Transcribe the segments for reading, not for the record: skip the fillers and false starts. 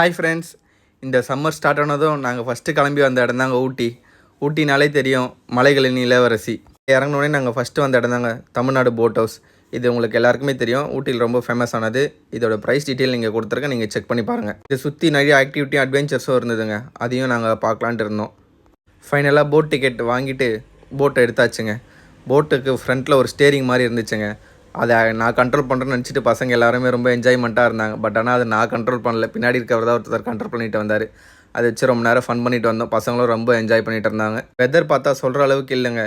Hi friends, இந்த summer start ஆனதும் நாங்கள் ஃபஸ்ட்டு கிளம்பி வந்த இடம் தாங்க ஊட்டி. ஊட்டினாலே தெரியும், மலைகளின் இளவரசி. இறங்கினோடனே நாங்கள் ஃபஸ்ட்டு வந்த இடம் தாங்க தமிழ்நாடு போட் ஹவுஸ். இது உங்களுக்கு எல்லாருக்குமே தெரியும், ஊட்டியில் ரொம்ப ஃபேமஸ் ஆனது. இதோட ப்ரைஸ் டீட்டெயில் நீங்கள் கொடுத்துருக்க, நீங்கள் செக் பண்ணி பாருங்கள். இதை சுற்றி நிறைய ஆக்டிவிட்டி அட்வென்ச்சர்ஸும் இருந்ததுங்க, அதையும் நாங்கள் பார்க்கலான்ட்டு இருந்தோம். ஃபைனலாக போட் டிக்கெட் வாங்கிட்டு போட்டை எடுத்தாச்சுங்க. போட்டுக்கு ஃப்ரண்ட்டில் ஒரு ஸ்டேரிங் மாதிரி இருந்துச்சுங்க. அதை நான் கண்ட்ரோல் பண்ணுறேன்னு நினச்சிட்டு பசங்க எல்லாருமே ரொம்ப என்ஜாய்மெண்ட்டாக இருந்தாங்க. பட் ஆனால் அதை நான் கண்ட்ரோல் பண்ணல, பின்னாடி இருக்கிறவர் தான் ஒருத்தர் கண்ட்ரோல் பண்ணிட்டு வந்தார். அதை வச்சு ரொம்ப நேரம் ஃபன் பண்ணிட்டு வந்தோம். பசங்களும் ரொம்ப என்ஜாய் பண்ணிட்டு இருந்தாங்க. வெதர் பார்த்தா சொல்கிற அளவுக்கு இல்லைங்க,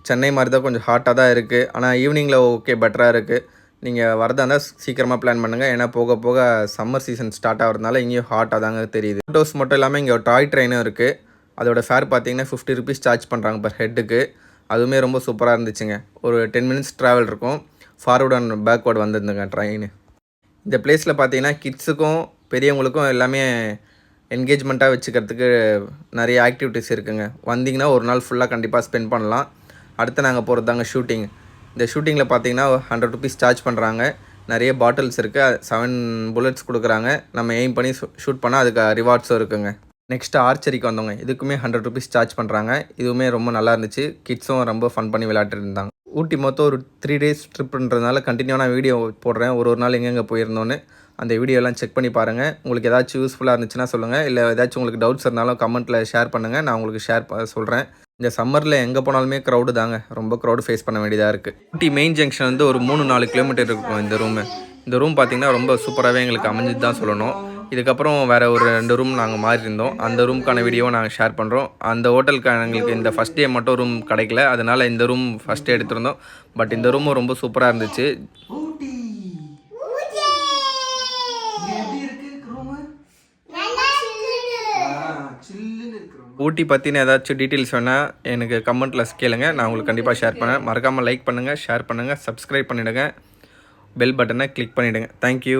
சென்னை மாதிரி தான் கொஞ்சம் ஹாட்டாக தான் இருக்குது. ஆனால் ஈவினிங்கில் ஓகே பெட்டராக இருக்குது. நீங்கள் வரதா இருந்தால் சீக்கிரமாக பிளான் பண்ணுங்கள், ஏன்னா போக போக சம்மர் சீசன் ஸ்டார்ட் ஆகிறதுனால இங்கேயும் ஹாட்டாக தாங்க தெரியுது. ஃபோட்டோஸ் மட்டும் இல்லாமல் இங்கே ஒரு டாய் ட்ரெயினும் இருக்குது. அதோட ஃபேர் பார்த்தீங்கன்னா 50 rupees சார்ஜ் பண்ணுறாங்க பர் ஹெட்டுக்கு. அதுவுமே ரொம்ப சூப்பராக இருந்துச்சுங்க. ஒரு 10 minutes ட்ராவல் இருக்கும். ஃபார்வர்டு அண்ட் பேக்வேர்டு வந்துருந்துங்க ட்ரெயின். இந்த பிளேஸில் பார்த்தீங்கன்னா கிட்ஸுக்கும் பெரியவங்களுக்கும் எல்லாமே என்கேஜ்மெண்ட்டாக வச்சுக்கிறதுக்கு நிறைய ஆக்டிவிட்டீஸ் இருக்குங்க. வந்தீங்கன்னா ஒரு நாள் ஃபுல்லாக கண்டிப்பாக ஸ்பெண்ட் பண்ணலாம். அடுத்து நாங்கள் போகிறது தாங்க ஷூட்டிங். இந்த ஷூட்டிங்கில் பார்த்தீங்கன்னா 100 rupees சார்ஜ் பண்ணுறாங்க. நிறைய பாட்டில்ஸ் இருக்குது, 7 bullets கொடுக்குறாங்க. நம்ம எய்ம் பண்ணி ஷூட் பண்ணால் அதுக்கு ரிவார்ட்ஸும் இருக்குங்க. நெக்ஸ்ட்டு ஆர்ச்சரிக்கு வந்தோங்க. இதுக்குமே 100 rupees சார்ஜ் பண்ணுறாங்க. இதுவுமே ரொம்ப நல்லா இருந்துச்சு. கிட்ஸும் ரொம்ப ஃபன் பண்ணி விளையாட்டு இருந்தாங்க. ஊட்டி மொத்தம் ஒரு 3 days ட்ரிப்ன்றதுனால கண்டினியூவாக வீடியோ போடுறேன். ஒரு நாள் எங்கெங்கே போயிருந்தோன்னு அந்த வீடியோலாம் செக் பண்ணி பாருங்கள். உங்களுக்கு ஏதாச்சும் யூஸ்ஃபுல்லாக இருந்துச்சுன்னா சொல்லுங்கள், இல்லை ஏதாச்சும் உங்களுக்கு டவுட்ஸ் இருந்தாலும் கமெண்ட்டில் ஷேர் பண்ணுங்கள், நான் உங்களுக்கு சொல்கிறேன். இந்த சம்மரில் எங்கே போனாலுமே க்ரௌடு தாங்க, ரொம்ப க்ரௌடு ஃபேஸ் பண்ண வேண்டியதாக இருக்குது. ஊட்டி மெயின் ஜங்ஷன் வந்து ஒரு 3-4 கிலோமீட்டர் இருக்கும் இந்த ரூமு. இந்த ரூம் பார்த்திங்கன்னா ரொம்ப சூப்பராகவே எங்களுக்கு அமைஞ்சது தான் சொல்லணும். இதுக்கப்புறம் வேறு ஒரு 2 ரூம் நாங்கள் மாறி இருந்தோம். அந்த ரூமுக்கான வீடியோவை நாங்கள் ஷேர் பண்ணுறோம். அந்த ஹோட்டலுக்கு எங்களுக்கு இந்த ஃபஸ்ட் டே மட்டும் ரூம் கிடைக்கல, அதனால் இந்த ரூம் ஃபஸ்ட் டே எடுத்திருந்தோம். பட் இந்த ரூமும் ரொம்ப சூப்பராக இருந்துச்சு. ஊட்டி பற்றின ஏதாச்சும் டீட்டெயில்ஸ் வேணால் எனக்கு கமெண்ட்டில் கேளுங்க, நான் உங்களுக்கு கண்டிப்பாக ஷேர் பண்ணேன். மறக்காமல் லைக் பண்ணுங்கள், ஷேர் பண்ணுங்கள், சப்ஸ்கிரைப் பண்ணிவிடுங்க, பெல் பட்டனை கிளிக் பண்ணிவிடுங்க. தேங்க்யூ.